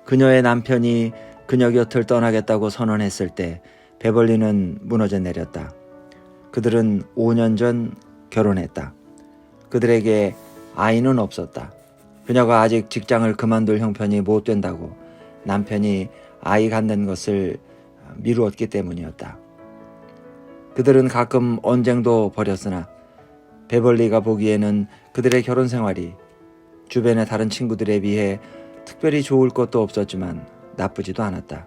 그녀의 남편이 그녀 곁을 떠나겠다고 선언했을 때 베벌리는 무너져 내렸다. 그들은 5년 전 결혼했다. 그들에게 아이는 없었다. 그녀가 아직 직장을 그만둘 형편이 못 된다고 남편이 아이 갖는 것을 미루었기 때문이었다. 그들은 가끔 언쟁도 벌였으나 베벌리가 보기에는 그들의 결혼 생활이 주변의 다른 친구들에 비해 특별히 좋을 것도 없었지만 나쁘지도 않았다.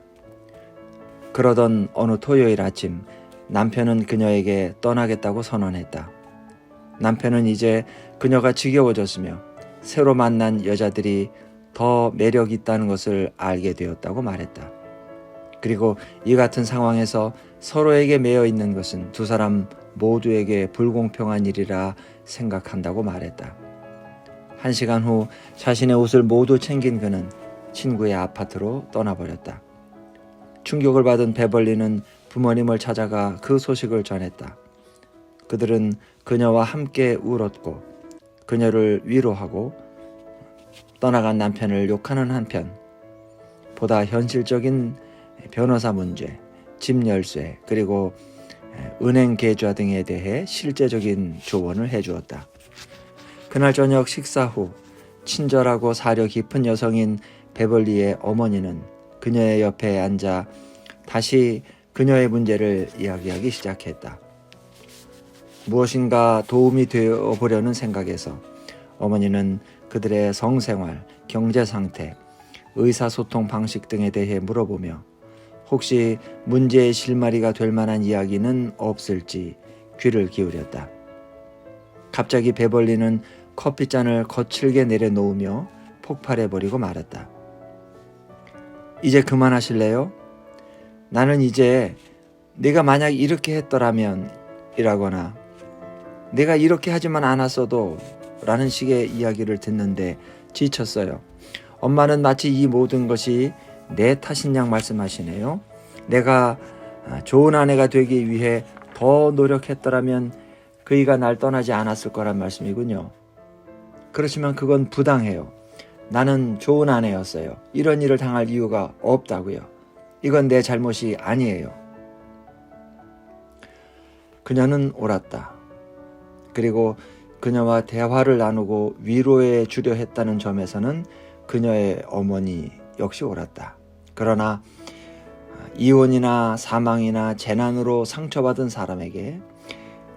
그러던 어느 토요일 아침 남편은 그녀에게 떠나겠다고 선언했다. 남편은 이제 그녀가 지겨워졌으며 새로 만난 여자들이 더 매력 있다는 것을 알게 되었다고 말했다. 그리고 이 같은 상황에서 서로에게 매여 있는 것은 두 사람 모두에게 불공평한 일이라 생각한다고 말했다. 1시간 후 자신의 옷을 모두 챙긴 그는 친구의 아파트로 떠나버렸다. 충격을 받은 베벌리는 부모님을 찾아가 그 소식을 전했다. 그들은 그녀와 함께 울었고 그녀를 위로하고 떠나간 남편을 욕하는 한편 보다 현실적인 변호사 문제, 집 열쇠, 그리고 은행 계좌 등에 대해 실제적인 조언을 해주었다. 그날 저녁 식사 후 친절하고 사려 깊은 여성인 베벌리의 어머니는 그녀의 옆에 앉아 다시 그녀의 문제를 이야기하기 시작했다. 무엇인가 도움이 되어 보려는 생각에서 어머니는 그들의 성생활, 경제 상태, 의사소통 방식 등에 대해 물어보며 혹시 문제의 실마리가 될 만한 이야기는 없을지 귀를 기울였다. 갑자기 베벌리는 커피잔을 거칠게 내려놓으며 폭발해버리고 말았다. 이제 그만하실래요? 나는 이제 내가 만약 이렇게 했더라면 이라거나 내가 이렇게 하지만 않았어도 라는 식의 이야기를 듣는데 지쳤어요. 엄마는 마치 이 모든 것이 내 탓인 양 말씀하시네요. 내가 좋은 아내가 되기 위해 더 노력했더라면 그이가 날 떠나지 않았을 거란 말씀이군요. 그렇지만 그건 부당해요. 나는 좋은 아내였어요. 이런 일을 당할 이유가 없다고요. 이건 내 잘못이 아니에요. 그녀는 옳았다. 그리고 그녀와 대화를 나누고 위로해 주려 했다는 점에서는 그녀의 어머니 역시 옳았다. 그러나 이혼이나 사망이나 재난으로 상처받은 사람에게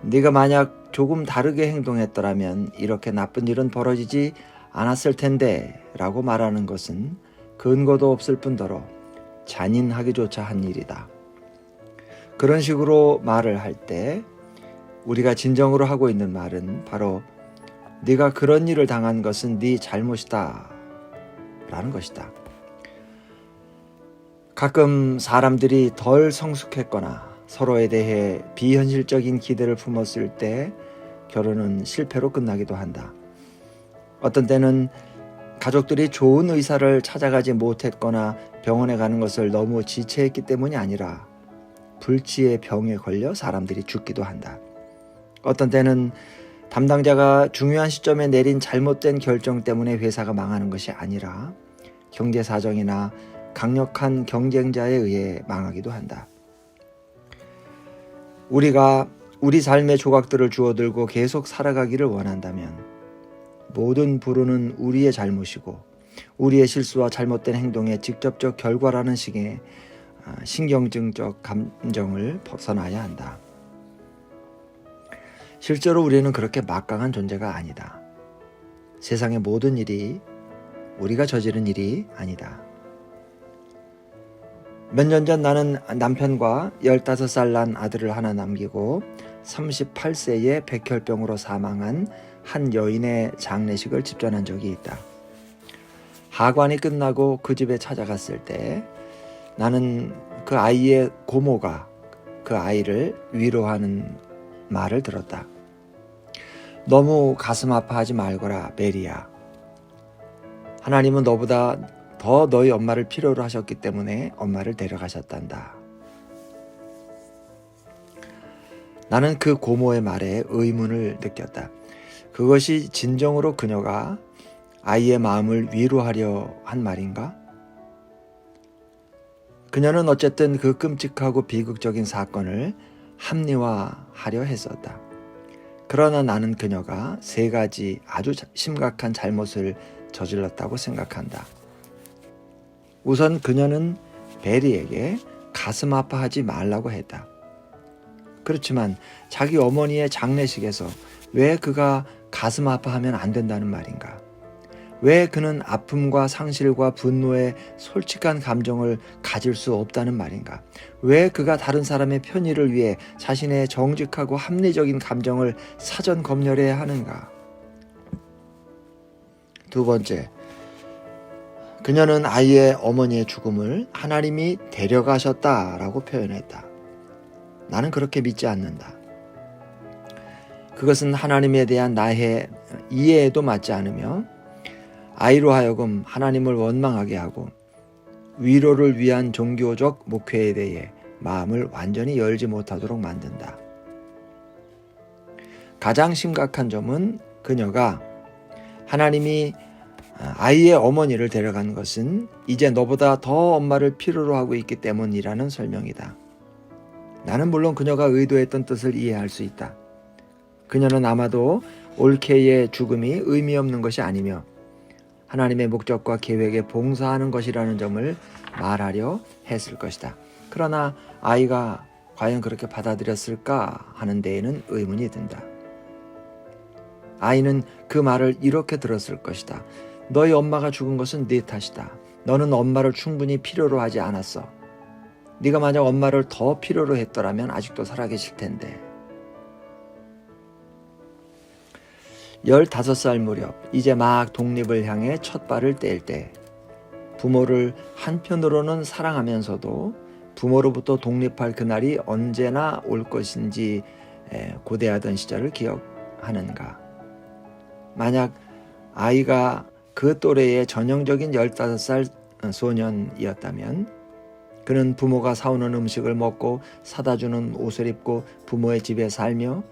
네가 만약 조금 다르게 행동했더라면 이렇게 나쁜 일은 벌어지지 않았을 텐데 라고 말하는 것은 근거도 없을 뿐더러 잔인하기조차 한 일이다. 그런 식으로 말을 할 때 우리가 진정으로 하고 있는 말은 바로 네가 그런 일을 당한 것은 네 잘못이다 라는 것이다. 가끔 사람들이 덜 성숙했거나 서로에 대해 비현실적인 기대를 품었을 때 결혼은 실패로 끝나기도 한다. 어떤 때는 가족들이 좋은 의사를 찾아가지 못했거나 병원에 가는 것을 너무 지체했기 때문이 아니라 불치의 병에 걸려 사람들이 죽기도 한다. 어떤 때는 담당자가 중요한 시점에 내린 잘못된 결정 때문에 회사가 망하는 것이 아니라 경제 사정이나 강력한 경쟁자에 의해 망하기도 한다. 우리가 우리 삶의 조각들을 주워들고 계속 살아가기를 원한다면 모든 불운은 우리의 잘못이고 우리의 실수와 잘못된 행동의 직접적 결과라는 식의 신경증적 감정을 벗어나야 한다. 실제로 우리는 그렇게 막강한 존재가 아니다. 세상의 모든 일이 우리가 저지른 일이 아니다. 몇 년 전 나는 남편과 15살 난 아들을 하나 남기고 38세에 백혈병으로 사망한 한 여인의 장례식을 집전한 적이 있다. 하관이 끝나고 그 집에 찾아갔을 때 나는 그 아이의 고모가 그 아이를 위로하는 말을 들었다. 너무 가슴 아파하지 말거라, 메리야. 하나님은 너보다 더 너희 엄마를 필요로 하셨기 때문에 엄마를 데려가셨단다. 나는 그 고모의 말에 의문을 느꼈다. 그것이 진정으로 그녀가 아이의 마음을 위로하려 한 말인가? 그녀는 어쨌든 그 끔찍하고 비극적인 사건을 합리화하려 했었다. 그러나 나는 그녀가 세 가지 아주 심각한 잘못을 저질렀다고 생각한다. 우선 그녀는 베리에게 가슴 아파하지 말라고 했다. 그렇지만 자기 어머니의 장례식에서 왜 그가 가슴 아파하면 안 된다는 말인가? 왜 그는 아픔과 상실과 분노의 솔직한 감정을 가질 수 없다는 말인가? 왜 그가 다른 사람의 편의를 위해 자신의 정직하고 합리적인 감정을 사전 검열해야 하는가? 두 번째, 그녀는 아이의 어머니의 죽음을 하나님이 데려가셨다라고 표현했다. 나는 그렇게 믿지 않는다. 그것은 하나님에 대한 나의 이해에도 맞지 않으며 아이로 하여금 하나님을 원망하게 하고 위로를 위한 종교적 목회에 대해 마음을 완전히 열지 못하도록 만든다. 가장 심각한 점은 그녀가 하나님이 아이의 어머니를 데려간 것은 이제 너보다 더 엄마를 필요로 하고 있기 때문이라는 설명이다. 나는 물론 그녀가 의도했던 뜻을 이해할 수 있다. 그녀는 아마도 올케이의 죽음이 의미 없는 것이 아니며 하나님의 목적과 계획에 봉사하는 것이라는 점을 말하려 했을 것이다. 그러나 아이가 과연 그렇게 받아들였을까 하는 데에는 의문이 든다. 아이는 그 말을 이렇게 들었을 것이다. 너희 엄마가 죽은 것은 네 탓이다. 너는 엄마를 충분히 필요로 하지 않았어. 네가 만약 엄마를 더 필요로 했더라면 아직도 살아계실 텐데. 15살 무렵 이제 막 독립을 향해 첫 발을 뗄 때 부모를 한편으로는 사랑하면서도 부모로부터 독립할 그날이 언제나 올 것인지 고대하던 시절을 기억하는가? 만약 아이가 그 또래의 전형적인 15살 소년이었다면 그는 부모가 사오는 음식을 먹고 사다 주는 옷을 입고 부모의 집에 살며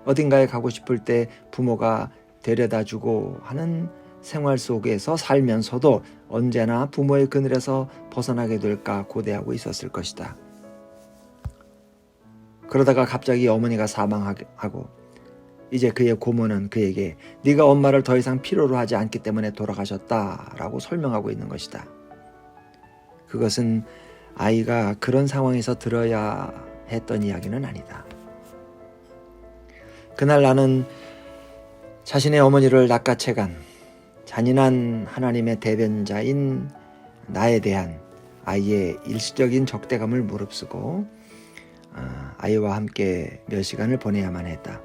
어딘가에 가고 싶을 때 부모가 데려다주고 하는 생활 속에서 살면서도 언제나 부모의 그늘에서 벗어나게 될까 고대하고 있었을 것이다. 그러다가 갑자기 어머니가 사망하고 이제 그의 고모는 그에게 네가 엄마를 더 이상 필요로 하지 않기 때문에 돌아가셨다라고 설명하고 있는 것이다. 그것은 아이가 그런 상황에서 들어야 했던 이야기는 아니다. 그날 나는 자신의 어머니를 낚아채간 잔인한 하나님의 대변자인 나에 대한 아이의 일시적인 적대감을 무릅쓰고 아이와 함께 몇 시간을 보내야만 했다.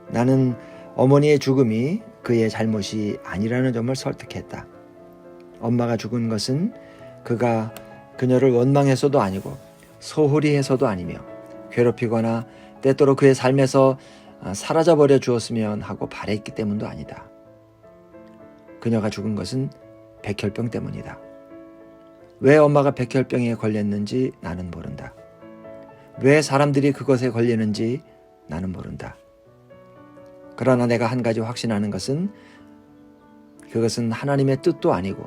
나는 어머니의 죽음이 그의 잘못이 아니라는 점을 설득했다. 엄마가 죽은 것은 그가 그녀를 원망해서도 아니고 소홀히 해서도 아니며 괴롭히거나 때때로 그의 삶에서 사라져버려 주었으면 하고 바랬기 때문도 아니다. 그녀가 죽은 것은 백혈병 때문이다. 왜 엄마가 백혈병에 걸렸는지 나는 모른다. 왜 사람들이 그것에 걸리는지 나는 모른다. 그러나 내가 한 가지 확신하는 것은 그것은 하나님의 뜻도 아니고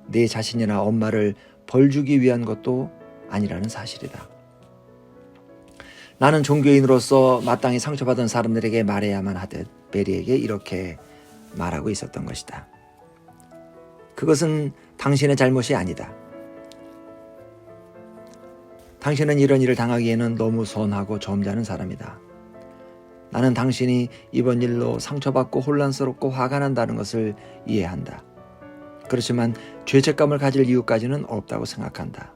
네 자신이나 엄마를 벌주기 위한 것도 아니라는 사실이다. 나는 종교인으로서 마땅히 상처받은 사람들에게 말해야만 하듯 베리에게 이렇게 말하고 있었던 것이다. 그것은 당신의 잘못이 아니다. 당신은 이런 일을 당하기에는 너무 선하고 점잖은 사람이다. 나는 당신이 이번 일로 상처받고 혼란스럽고 화가 난다는 것을 이해한다. 그렇지만 죄책감을 가질 이유까지는 없다고 생각한다.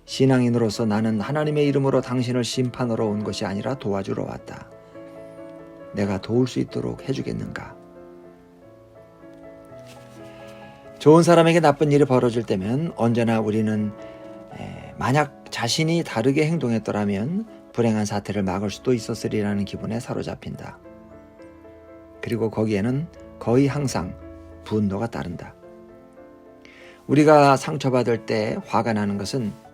신앙인으로서 나는 하나님의 이름으로 당신을 심판하러 온 것이 아니라 도와주러 왔다. 내가 도울 수 있도록 해주겠는가? 좋은 사람에게 나쁜 일이 벌어질 때면 언제나 우리는 만약 자신이 다르게 행동했더라면 불행한 사태를 막을 수도 있었으리라는 기분에 사로잡힌다. 그리고 거기에는 거의 항상 분노가 따른다. 우리가 상처받을 때 화가 나는 것은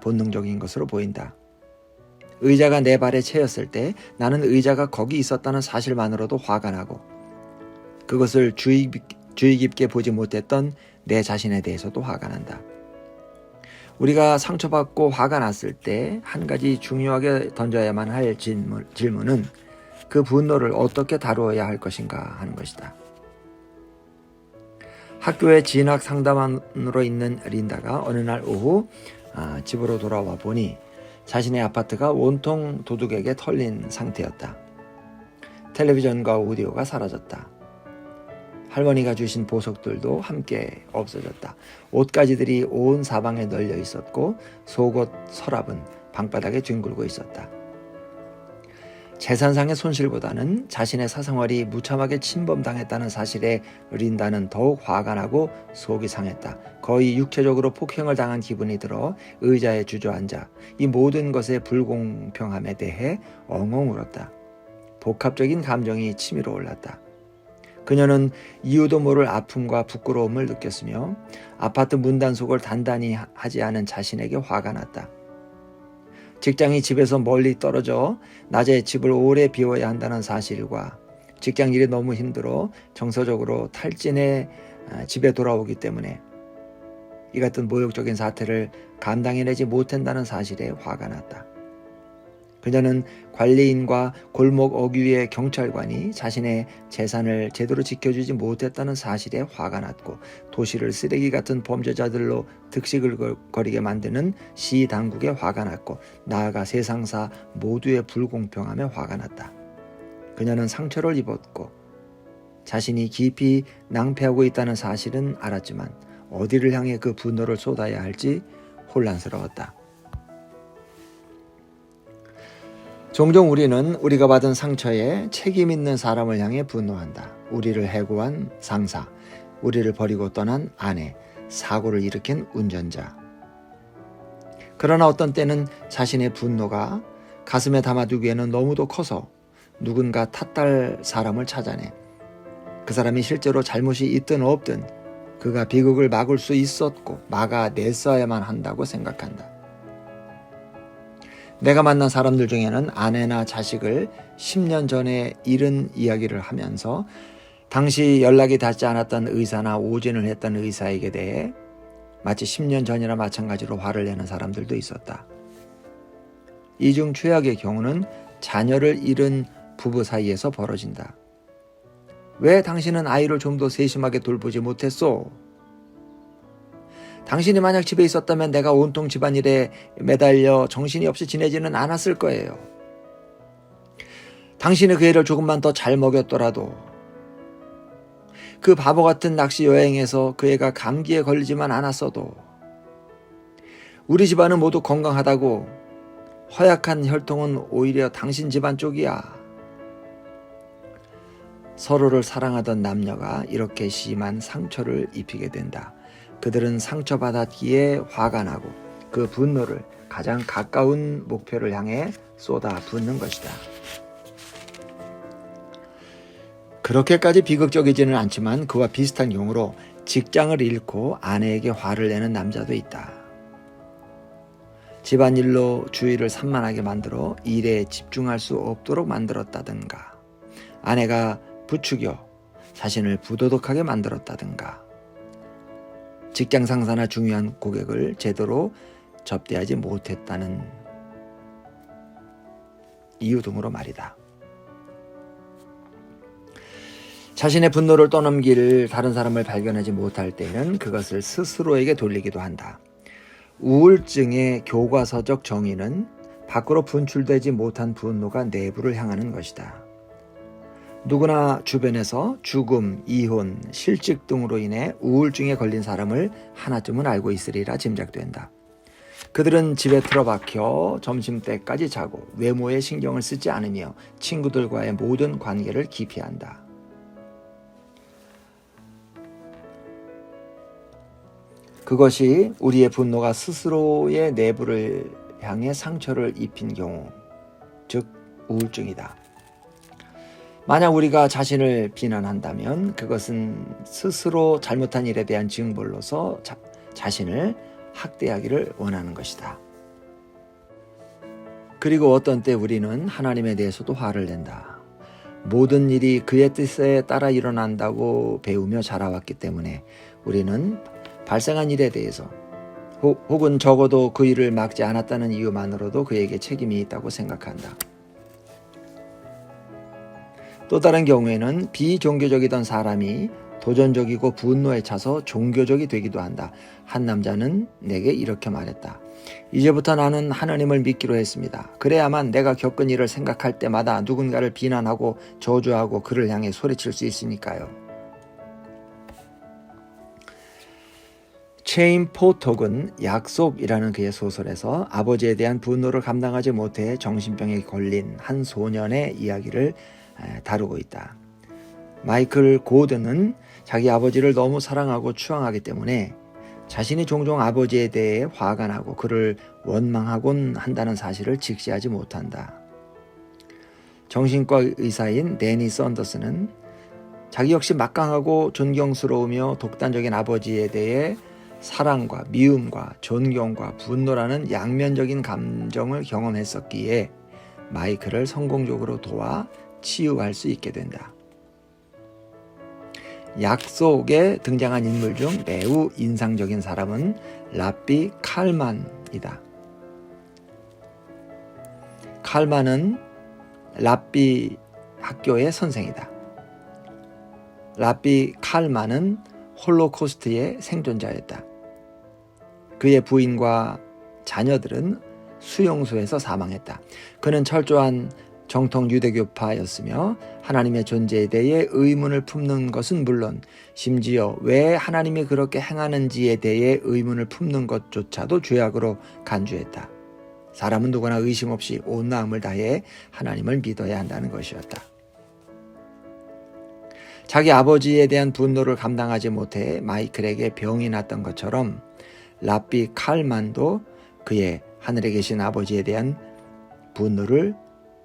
본능적인 것으로 보인다. 의자가 내 발에 채였을 때 나는 의자가 거기 있었다는 사실만으로도 화가 나고 그것을 주의 깊게 보지 못했던 내 자신에 대해서도 화가 난다. 우리가 상처받고 화가 났을 때 한 가지 중요하게 던져야만 할 질문은 그 분노를 어떻게 다루어야 할 것인가 하는 것이다. 학교에 진학 상담원으로 있는 린다가 어느 날 오후 집으로 돌아와 보니 자신의 아파트가 온통 도둑에게 털린 상태였다. 텔레비전과 오디오가 사라졌다. 할머니가 주신 보석들도 함께 없어졌다. 옷가지들이 온 사방에 널려 있었고 속옷 서랍은 방바닥에 뒹굴고 있었다. 재산상의 손실보다는 자신의 사생활이 무참하게 침범당했다는 사실에 린다는 더욱 화가 나고 속이 상했다. 거의 육체적으로 폭행을 당한 기분이 들어 의자에 주저앉아 이 모든 것의 불공평함에 대해 엉엉 울었다. 복합적인 감정이 치밀어 올랐다. 그녀는 이유도 모를 아픔과 부끄러움을 느꼈으며 아파트 문단속을 단단히 하지 않은 자신에게 화가 났다. 직장이 집에서 멀리 떨어져 낮에 집을 오래 비워야 한다는 사실과 직장 일이 너무 힘들어 정서적으로 탈진해 집에 돌아오기 때문에 이 같은 모욕적인 사태를 감당해내지 못한다는 사실에 화가 났다. 그녀는 관리인과 골목 어귀의 경찰관이 자신의 재산을 제대로 지켜주지 못했다는 사실에 화가 났고 도시를 쓰레기 같은 범죄자들로 득실거리게 만드는 시 당국에 화가 났고 나아가 세상사 모두의 불공평함에 화가 났다. 그녀는 상처를 입었고 자신이 깊이 낭패하고 있다는 사실은 알았지만 어디를 향해 그 분노를 쏟아야 할지 혼란스러웠다. 종종 우리는 우리가 받은 상처에 책임 있는 사람을 향해 분노한다. 우리를 해고한 상사, 우리를 버리고 떠난 아내, 사고를 일으킨 운전자. 그러나 어떤 때는 자신의 분노가 가슴에 담아두기에는 너무도 커서 누군가 탓할 사람을 찾아내. 그 사람이 실제로 잘못이 있든 없든 그가 비극을 막을 수 있었고 막아냈어야만 한다고 생각한다. 내가 만난 사람들 중에는 아내나 자식을 10년 전에 잃은 이야기를 하면서 당시 연락이 닿지 않았던 의사나 오진을 했던 의사에게 대해 마치 10년 전이나 마찬가지로 화를 내는 사람들도 있었다. 이 중 최악의 경우는 자녀를 잃은 부부 사이에서 벌어진다. 왜 당신은 아이를 좀 더 세심하게 돌보지 못했소? 당신이 만약 집에 있었다면 내가 온통 집안일에 매달려 정신이 없이 지내지는 않았을 거예요. 당신이 그 애를 조금만 더 잘 먹였더라도 그 바보 같은 낚시 여행에서 그 애가 감기에 걸리지만 않았어도 우리 집안은 모두 건강하다고 허약한 혈통은 오히려 당신 집안 쪽이야. 서로를 사랑하던 남녀가 이렇게 심한 상처를 입히게 된다. 그들은 상처받았기에 화가 나고 그 분노를 가장 가까운 목표를 향해 쏟아붓는 것이다. 그렇게까지 비극적이지는 않지만 그와 비슷한 경우로 직장을 잃고 아내에게 화를 내는 남자도 있다. 집안일로 주의를 산만하게 만들어 일에 집중할 수 없도록 만들었다든가 아내가 부추겨 자신을 부도덕하게 만들었다든가 직장 상사나 중요한 고객을 제대로 접대하지 못했다는 이유 등으로 말이다. 자신의 분노를 떠넘길 다른 사람을 발견하지 못할 때에는 그것을 스스로에게 돌리기도 한다. 우울증의 교과서적 정의는 밖으로 분출되지 못한 분노가 내부를 향하는 것이다. 누구나 주변에서 죽음, 이혼, 실직 등으로 인해 우울증에 걸린 사람을 하나쯤은 알고 있으리라 짐작된다. 그들은 집에 틀어박혀 점심때까지 자고 외모에 신경을 쓰지 않으며 친구들과의 모든 관계를 기피한다. 그것이 우리의 분노가 스스로의 내부를 향해 상처를 입힌 경우, 즉 우울증이다. 만약 우리가 자신을 비난한다면 그것은 스스로 잘못한 일에 대한 징벌로서 자신을 학대하기를 원하는 것이다. 그리고 어떤 때 우리는 하나님에 대해서도 화를 낸다. 모든 일이 그의 뜻에 따라 일어난다고 배우며 자라왔기 때문에 우리는 발생한 일에 대해서 혹은 적어도 그 일을 막지 않았다는 이유만으로도 그에게 책임이 있다고 생각한다. 또 다른 경우에는 비종교적이던 사람이 도전적이고 분노에 차서 종교적이 되기도 한다. 한 남자는 내게 이렇게 말했다. 이제부터 나는 하나님을 믿기로 했습니다. 그래야만 내가 겪은 일을 생각할 때마다 누군가를 비난하고 저주하고 그를 향해 소리칠 수 있으니까요. 체인 포톡은 약속이라는 그의 소설에서 아버지에 대한 분노를 감당하지 못해 정신병에 걸린 한 소년의 이야기를 다루고 있다. 마이클 고든은 자기 아버지를 너무 사랑하고 추앙하기 때문에 자신이 종종 아버지에 대해 화가 나고 그를 원망하곤 한다는 사실을 직시하지 못한다. 정신과 의사인 데니 썬더스는 자기 역시 막강하고 존경스러우며 독단적인 아버지에 대해 사랑과 미움과 존경과 분노라는 양면적인 감정을 경험했었기에 마이클을 성공적으로 도와 치유할 수 있게 된다. 약속에 등장한 인물 중 매우 인상적인 사람은 랍비 칼만이다. 칼만은 랍비 학교의 선생이다. 랍비 칼만은 홀로코스트의 생존자였다. 그의 부인과 자녀들은 수용소에서 사망했다. 그는 철저한 정통 유대교파였으며 하나님의 존재에 대해 의문을 품는 것은 물론 심지어 왜 하나님이 그렇게 행하는지에 대해 의문을 품는 것조차도 죄악으로 간주했다. 사람은 누구나 의심 없이 온 마음을 다해 하나님을 믿어야 한다는 것이었다. 자기 아버지에 대한 분노를 감당하지 못해 마이클에게 병이 났던 것처럼 랍비 칼만도 그의 하늘에 계신 아버지에 대한 분노를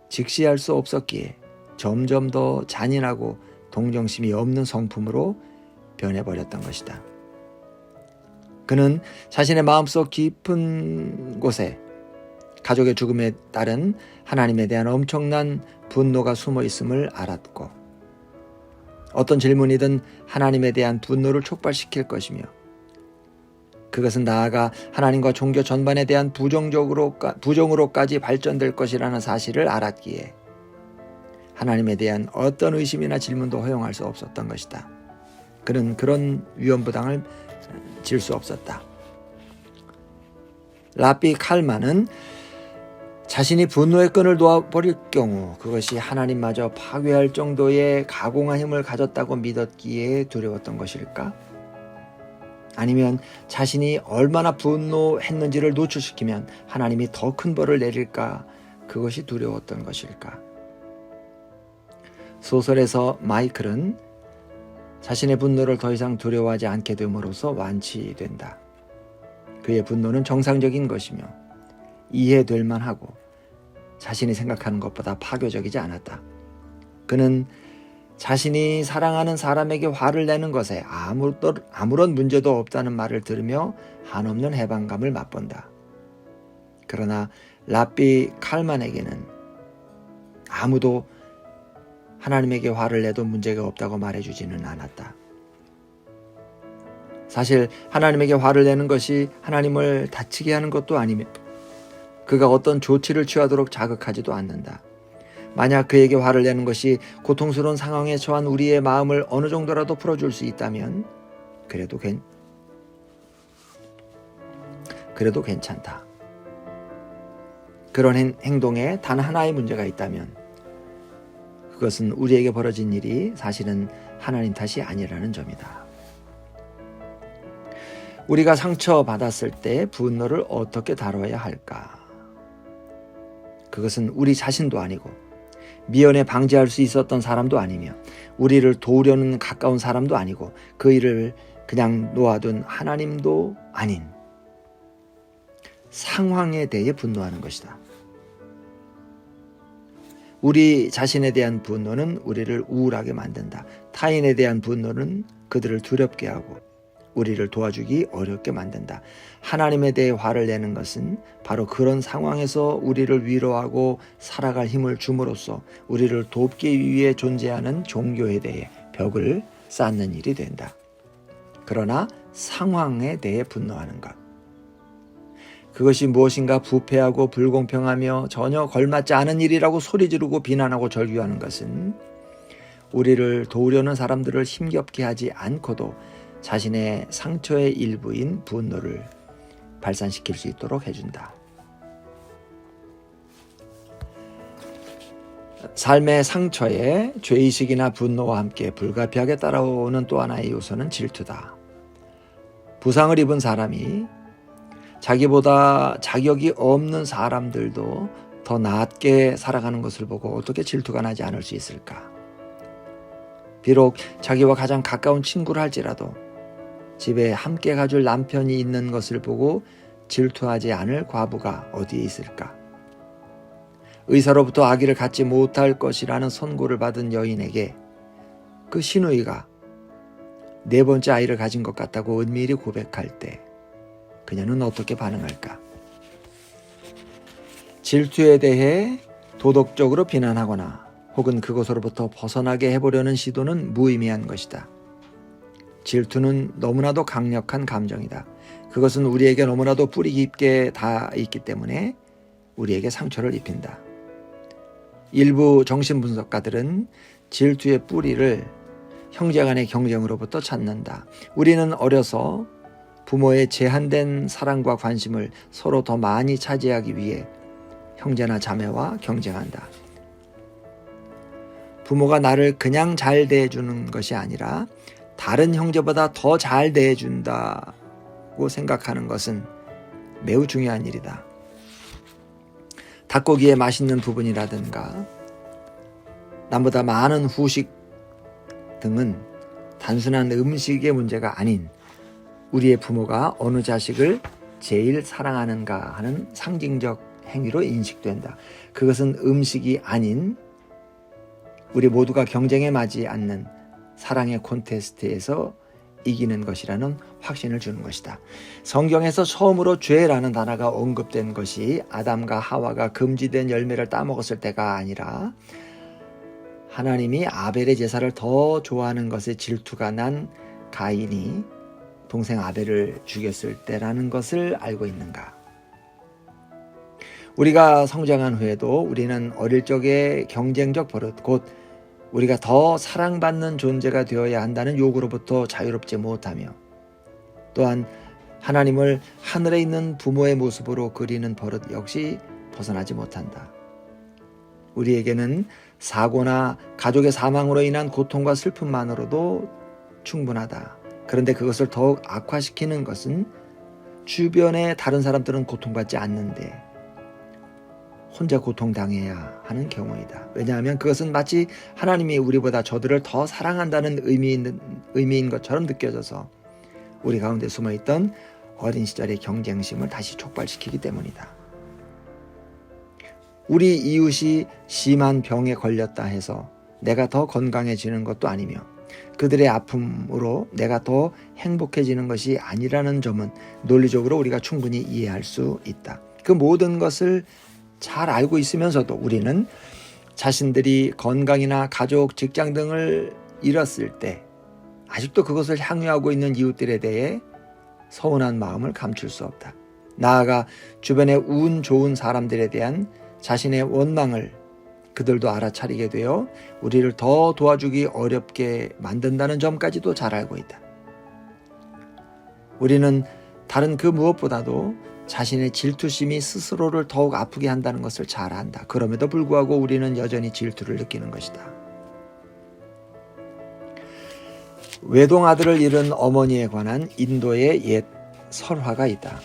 직시할 수 없었기에 점점 더 잔인하고 동정심이 없는 성품으로 변해버렸던 것이다. 그는 자신의 마음속 깊은 곳에 가족의 죽음에 따른 하나님에 대한 엄청난 분노가 숨어 있음을 알았고 어떤 질문이든 하나님에 대한 분노를 촉발시킬 것이며 그것은 나아가 하나님과 종교 전반에 대한 부정으로까지 발전될 것이라는 사실을 알았기에 하나님에 대한 어떤 의심이나 질문도 허용할 수 없었던 것이다. 그는 그런 위험부담을 질 수 없었다. 랍비 칼만은 자신이 분노의 끈을 놓아버릴 경우 그것이 하나님마저 파괴할 정도의 가공한 힘을 가졌다고 믿었기에 두려웠던 것일까? 아니면 자신이 얼마나 분노했는지를 노출시키면 하나님이 더 큰 벌을 내릴까? 그것이 두려웠던 것일까? 소설에서 마이클은 자신의 분노를 더 이상 두려워하지 않게 됨으로써 완치된다. 그의 분노는 정상적인 것이며 이해될 만하고 자신이 생각하는 것보다 파괴적이지 않았다. 그는 자신이 사랑하는 사람에게 화를 내는 것에 아무런 문제도 없다는 말을 들으며 한없는 해방감을 맛본다. 그러나 랍비 칼만에게는 아무도 하나님에게 화를 내도 문제가 없다고 말해주지는 않았다. 사실 하나님에게 화를 내는 것이 하나님을 다치게 하는 것도 아니며 그가 어떤 조치를 취하도록 자극하지도 않는다. 만약 그에게 화를 내는 것이 고통스러운 상황에 처한 우리의 마음을 어느 정도라도 풀어줄 수 있다면 그래도 괜찮다. 그런 행동에 단 하나의 문제가 있다면 그것은 우리에게 벌어진 일이 사실은 하나님 탓이 아니라는 점이다. 우리가 상처받았을 때 분노를 어떻게 다뤄야 할까? 그것은 우리 자신도 아니고 미연에 방지할 수 있었던 사람도 아니며 우리를 도우려는 가까운 사람도 아니고 그 일을 그냥 놓아둔 하나님도 아닌 상황에 대해 분노하는 것이다. 우리 자신에 대한 분노는 우리를 우울하게 만든다. 타인에 대한 분노는 그들을 두렵게 하고 우리를 도와주기 어렵게 만든다. 하나님에 대해 화를 내는 것은 바로 그런 상황에서 우리를 위로하고 살아갈 힘을 줌으로써 우리를 돕기 위해 존재하는 종교에 대해 벽을 쌓는 일이 된다. 그러나 상황에 대해 분노하는 것, 그것이 무엇인가 부패하고 불공평하며 전혀 걸맞지 않은 일이라고 소리 지르고 비난하고 절규하는 것은 우리를 도우려는 사람들을 힘겹게 하지 않고도 자신의 상처의 일부인 분노를 발산시킬 수 있도록 해준다. 삶의 상처에 죄의식이나 분노와 함께 불가피하게 따라오는 또 하나의 요소는 질투다. 부상을 입은 사람이 자기보다 자격이 없는 사람들도 더 낮게 살아가는 것을 보고 어떻게 질투가 나지 않을 수 있을까? 비록 자기와 가장 가까운 친구를 할지라도 집에 함께 가줄 남편이 있는 것을 보고 질투하지 않을 과부가 어디에 있을까? 의사로부터 아기를 갖지 못할 것이라는 선고를 받은 여인에게 그 시누이가 네 번째 아이를 가진 것 같다고 은밀히 고백할 때 그녀는 어떻게 반응할까? 질투에 대해 도덕적으로 비난하거나 혹은 그것으로부터 벗어나게 해보려는 시도는 무의미한 것이다. 질투는 너무나도 강력한 감정이다. 그것은 우리에게 너무나도 뿌리 깊게 닿아 있기 때문에 우리에게 상처를 입힌다. 일부 정신분석가들은 질투의 뿌리를 형제간의 경쟁으로부터 찾는다. 우리는 어려서 부모의 제한된 사랑과 관심을 서로 더 많이 차지하기 위해 형제나 자매와 경쟁한다. 부모가 나를 그냥 잘 대해주는 것이 아니라 다른 형제보다 더 잘 대해준다고 생각하는 것은 매우 중요한 일이다. 닭고기의 맛있는 부분이라든가 남보다 많은 후식 등은 단순한 음식의 문제가 아닌 우리의 부모가 어느 자식을 제일 사랑하는가 하는 상징적 행위로 인식된다. 그것은 음식이 아닌 우리 모두가 경쟁에 맞지 않는 사랑의 콘테스트에서 이기는 것이라는 확신을 주는 것이다. 성경에서 처음으로 죄라는 단어가 언급된 것이 아담과 하와가 금지된 열매를 따먹었을 때가 아니라 하나님이 아벨의 제사를 더 좋아하는 것에 질투가 난 가인이 동생 아벨을 죽였을 때라는 것을 알고 있는가? 우리가 성장한 후에도 우리는 어릴 적의 경쟁적 버릇, 곧 우리가 더 사랑받는 존재가 되어야 한다는 요구로부터 자유롭지 못하며 또한 하나님을 하늘에 있는 부모의 모습으로 그리는 버릇 역시 벗어나지 못한다. 우리에게는 사고나 가족의 사망으로 인한 고통과 슬픔만으로도 충분하다. 그런데 그것을 더욱 악화시키는 것은 주변의 다른 사람들은 고통받지 않는데 혼자 고통당해야 하는 경우이다. 왜냐하면 그것은 마치 하나님이 우리보다 저들을 더 사랑한다는 의미인 것처럼 느껴져서 우리 가운데 숨어있던 어린 시절의 경쟁심을 다시 촉발시키기 때문이다. 우리 이웃이 심한 병에 걸렸다 해서 내가 더 건강해지는 것도 아니며 그들의 아픔으로 내가 더 행복해지는 것이 아니라는 점은 논리적으로 우리가 충분히 이해할 수 있다. 그 모든 것을 잘 알고 있으면서도 우리는 자신들이 건강이나 가족, 직장 등을 잃었을 때 아직도 그것을 향유하고 있는 이웃들에 대해 서운한 마음을 감출 수 없다. 나아가 주변의 운 좋은 사람들에 대한 자신의 원망을 그들도 알아차리게 되어 우리를 더 도와주기 어렵게 만든다는 점까지도 잘 알고 있다. 우리는 다른 그 무엇보다도 자신의 질투심이 스스로를 더욱 아프게 한다는 것을 잘 안다. 그럼에도 불구하고 우리는 여전히 질투를 느끼는 것이다. 외동아들을 잃은 어머니에 관한 인도의 옛 설화가 있다.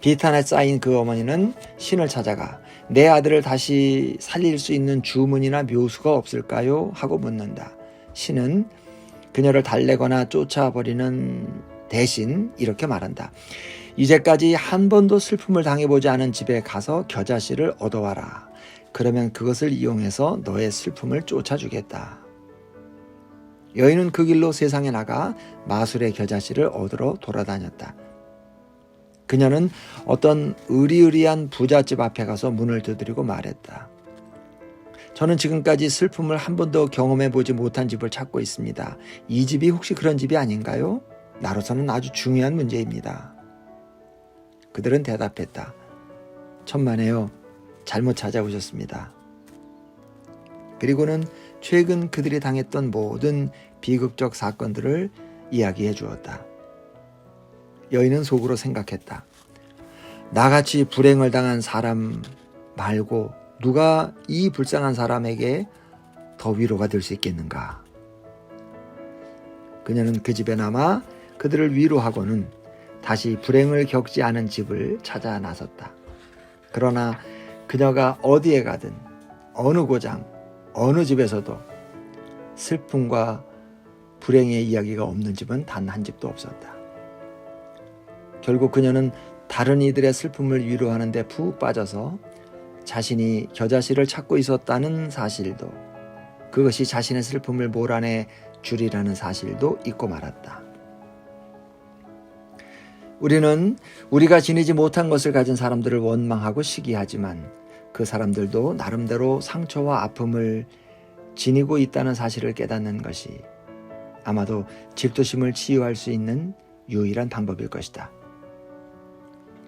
비탄에 쌓인 그 어머니는 신을 찾아가 내 아들을 다시 살릴 수 있는 주문이나 묘수가 없을까요? 하고 묻는다. 신은 그녀를 달래거나 쫓아버리는 대신 이렇게 말한다. 이제까지 한 번도 슬픔을 당해보지 않은 집에 가서 겨자씨를 얻어와라. 그러면 그것을 이용해서 너의 슬픔을 쫓아주겠다. 여인은 그 길로 세상에 나가 마술의 겨자씨를 얻으러 돌아다녔다. 그녀는 어떤 의리의리한 부잣집 앞에 가서 문을 두드리고 말했다. 저는 지금까지 슬픔을 한 번도 경험해보지 못한 집을 찾고 있습니다. 이 집이 혹시 그런 집이 아닌가요? 나로서는 아주 중요한 문제입니다. 그들은 대답했다. 천만에요. 잘못 찾아오셨습니다. 그리고는 최근 그들이 당했던 모든 비극적 사건들을 이야기해 주었다. 여인은 속으로 생각했다. 나같이 불행을 당한 사람 말고 누가 이 불쌍한 사람에게 더 위로가 될 수 있겠는가? 그녀는 그 집에 남아 그들을 위로하고는 다시 불행을 겪지 않은 집을 찾아 나섰다. 그러나 그녀가 어디에 가든 어느 고장, 어느 집에서도 슬픔과 불행의 이야기가 없는 집은 단 한 집도 없었다. 결국 그녀는 다른 이들의 슬픔을 위로하는 데 푹 빠져서 자신이 겨자씨를 찾고 있었다는 사실도, 그것이 자신의 슬픔을 몰아내 주리라는 사실도 잊고 말았다. 우리는 우리가 지니지 못한 것을 가진 사람들을 원망하고 시기하지만 그 사람들도 나름대로 상처와 아픔을 지니고 있다는 사실을 깨닫는 것이 아마도 질투심을 치유할 수 있는 유일한 방법일 것이다.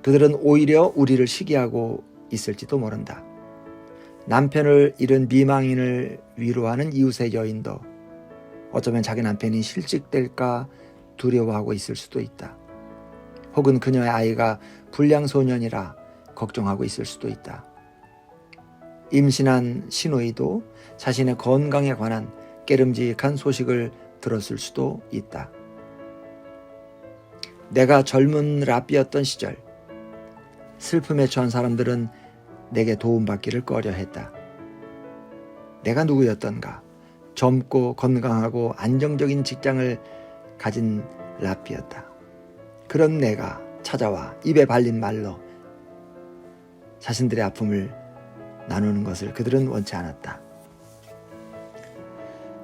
그들은 오히려 우리를 시기하고 있을지도 모른다. 남편을 잃은 미망인을 위로하는 이웃의 여인도 어쩌면 자기 남편이 실직될까 두려워하고 있을 수도 있다. 혹은 그녀의 아이가 불량소년이라 걱정하고 있을 수도 있다. 임신한 시누이도 자신의 건강에 관한 깨름직한 소식을 들었을 수도 있다. 내가 젊은 랍비였던 시절 슬픔에 처한 사람들은 내게 도움받기를 꺼려했다. 내가 누구였던가? 젊고 건강하고 안정적인 직장을 가진 랍비였다. 그런 내가 찾아와 입에 발린 말로 자신들의 아픔을 나누는 것을 그들은 원치 않았다.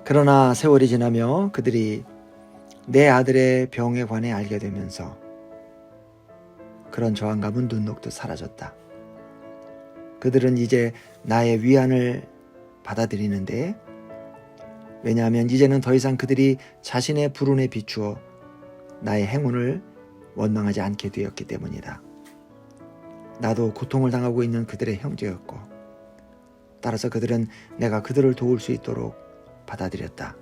그러나 세월이 지나며 그들이 내 아들의 병에 관해 알게 되면서 그런 저항감은 눈 녹듯 사라졌다. 그들은 이제 나의 위안을 받아들이는데, 왜냐하면 이제는 더 이상 그들이 자신의 불운에 비추어 나의 행운을 원망하지 않게 되었기 때문이다. 나도 고통을 당하고 있는 그들의 형제였고, 따라서 그들은 내가 그들을 도울 수 있도록 받아들였다.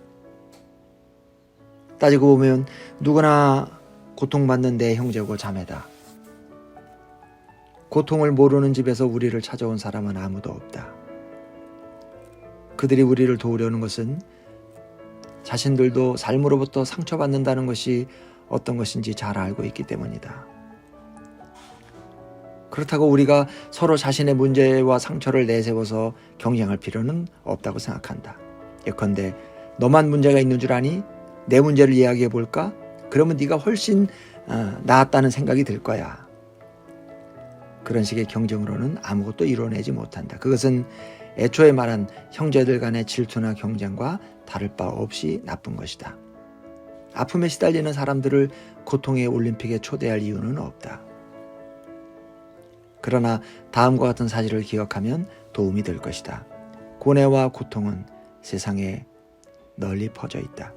따지고 보면 누구나 고통받는 내 형제고 자매다. 고통을 모르는 집에서 우리를 찾아온 사람은 아무도 없다. 그들이 우리를 도우려는 것은 자신들도 삶으로부터 상처받는다는 것이 어떤 것인지 잘 알고 있기 때문이다. 그렇다고 우리가 서로 자신의 문제와 상처를 내세워서 경쟁할 필요는 없다고 생각한다. 예컨대 너만 문제가 있는 줄 아니? 내 문제를 이야기해 볼까? 그러면 네가 훨씬 나았다는 생각이 들 거야. 그런 식의 경쟁으로는 아무것도 이뤄내지 못한다. 그것은 애초에 말한 형제들 간의 질투나 경쟁과 다를 바 없이 나쁜 것이다. 아픔에 시달리는 사람들을 고통의 올림픽에 초대할 이유는 없다. 그러나 다음과 같은 사실을 기억하면 도움이 될 것이다. 고뇌와 고통은 세상에 널리 퍼져 있다.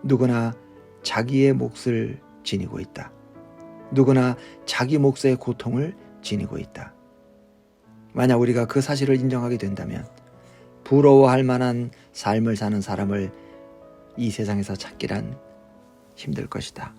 누구나 자기의 몫을 지니고 있다. 누구나 자기 몫의 고통을 지니고 있다. 만약 우리가 그 사실을 인정하게 된다면 부러워할 만한 삶을 사는 사람을 이 세상에서 찾기란 힘들 것이다.